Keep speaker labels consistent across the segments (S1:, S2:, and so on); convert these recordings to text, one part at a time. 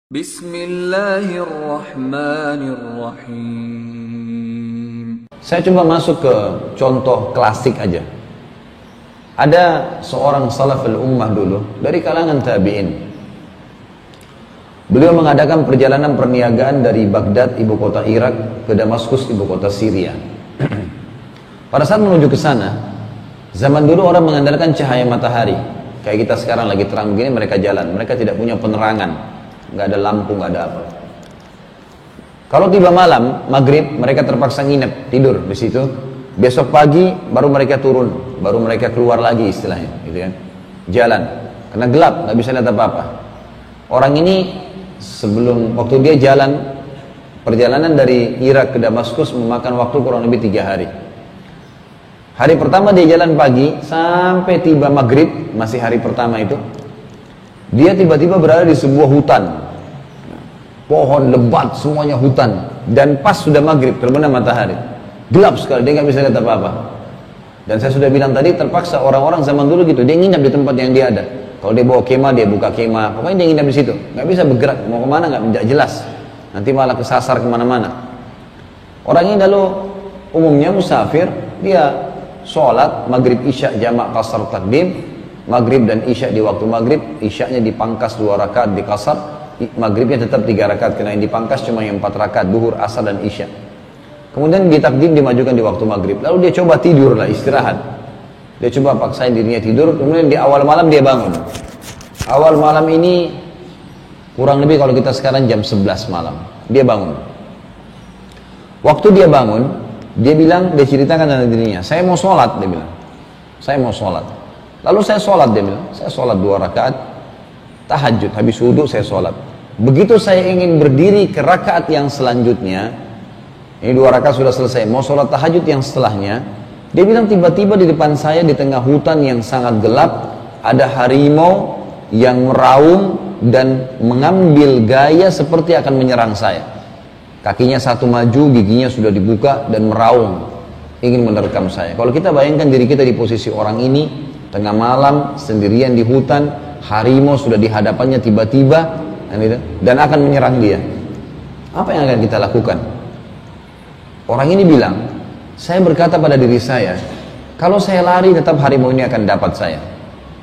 S1: Bismillahirrahmanirrahim.
S2: Saya coba masuk ke contoh klasik aja. Ada seorang salaful ummah dulu dari kalangan tabi'in. Beliau mengadakan perjalanan perniagaan dari Baghdad, ibu kota Irak, ke Damaskus, ibu kota Syria. Pada saat menuju ke sana, zaman dulu orang mengandalkan cahaya matahari. Kayak kita sekarang lagi terang begini, mereka jalan. Mereka tidak punya penerangan. Nggak ada lampu, nggak ada apa. Kalau tiba malam, maghrib, mereka terpaksa nginep, tidur di situ. Besok pagi baru mereka turun, baru mereka keluar lagi istilahnya, gitu kan? Jalan, karena gelap, nggak bisa lihat apa-apa. Orang ini sebelum waktu dia jalan, perjalanan dari Irak ke Damaskus memakan waktu kurang lebih 3 hari. Hari pertama dia jalan pagi sampai tiba maghrib, masih hari pertama itu. Dia tiba-tiba berada di sebuah hutan, pohon lebat, semuanya hutan, dan pas sudah maghrib terbenam matahari, gelap sekali, dia nggak bisa lihat apa-apa. Dan saya sudah bilang tadi, terpaksa orang-orang zaman dulu gitu, dia nginap di tempat yang dia ada. Kalau dia bawa kemah, dia buka kemah, pokoknya dia nginap di situ, nggak bisa bergerak, mau kemana nggak jelas, nanti malah kesasar kemana-mana. Orang ini lalu umumnya musafir, dia sholat maghrib isya jamak qasar takdim. Maghrib dan isya di waktu maghrib, isyanya dipangkas 2 rakaat di qasar, maghribnya tetap 3 rakaat, karena yang dipangkas cuma yang 4 rakaat, duhur, asar dan isya. Kemudian ditakdim dimajukan di waktu maghrib, lalu dia coba tidur lah, istirahat. Dia coba paksain dirinya tidur, kemudian di awal malam dia bangun. Awal malam ini kurang lebih kalau kita sekarang jam 11 malam, dia bangun. Waktu dia bangun, dia bilang, dia ceritakan dengan dirinya, saya mau sholat, dia bilang, saya mau sholat. Lalu saya sholat, dia bilang, saya sholat 2 rakaat tahajud, habis wudhu saya sholat. Begitu saya ingin berdiri ke rakaat yang selanjutnya, ini 2 rakaat sudah selesai, mau sholat tahajud yang setelahnya, dia bilang tiba-tiba di depan saya di tengah hutan yang sangat gelap, ada harimau yang meraung dan mengambil gaya seperti akan menyerang saya. Kakinya satu maju, giginya sudah dibuka dan meraung, ingin menerkam saya. Kalau kita bayangkan diri kita di posisi orang ini, tengah malam, sendirian di hutan, harimau sudah di hadapannya tiba-tiba, dan akan menyerang dia. Apa yang akan kita lakukan? Orang ini bilang, saya berkata pada diri saya, kalau saya lari tetap harimau ini akan dapat saya.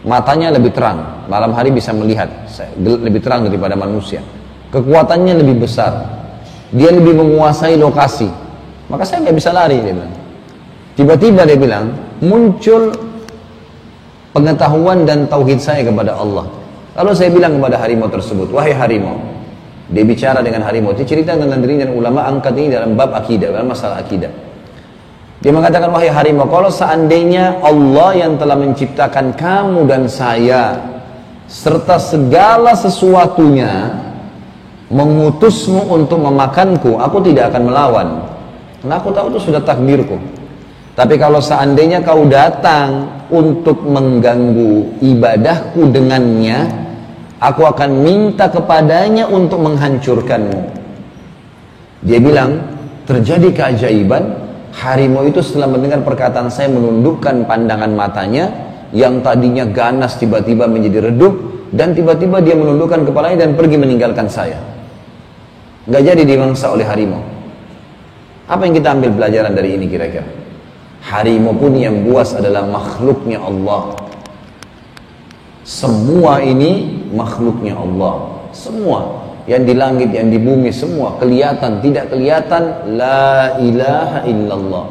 S2: Matanya lebih terang, malam hari bisa melihat, lebih terang daripada manusia. Kekuatannya lebih besar, dia lebih menguasai lokasi, maka saya nggak bisa lari, dia bilang. Tiba-tiba dia bilang, muncul pengetahuan dan tauhid saya kepada Allah. Lalu saya bilang kepada harimau tersebut, wahai harimau, dia bicara dengan harimau, dia cerita tentang dirinya, dan ulama angkat ini dalam bab akidah, dalam masalah akidah. Dia mengatakan, wahai harimau, kalau seandainya Allah yang telah menciptakan kamu dan saya serta segala sesuatunya mengutusmu untuk memakanku, aku tidak akan melawan, karena aku tahu itu sudah takdirku. Tapi kalau seandainya kau datang untuk mengganggu ibadahku dengannya, aku akan minta kepadanya untuk menghancurkanmu. Dia bilang, terjadi keajaiban, harimau itu setelah mendengar perkataan saya menundukkan pandangan matanya, yang tadinya ganas tiba-tiba menjadi redup, dan tiba-tiba dia menundukkan kepalanya dan pergi meninggalkan saya. Nggak jadi dimangsa oleh harimau. Apa yang kita ambil pelajaran dari ini kira-kira? Harimau pun yang buas adalah makhluknya Allah. Semua ini makhluknya Allah. Semua yang di langit, yang di bumi, semua kelihatan, tidak kelihatan, la ilaha illallah.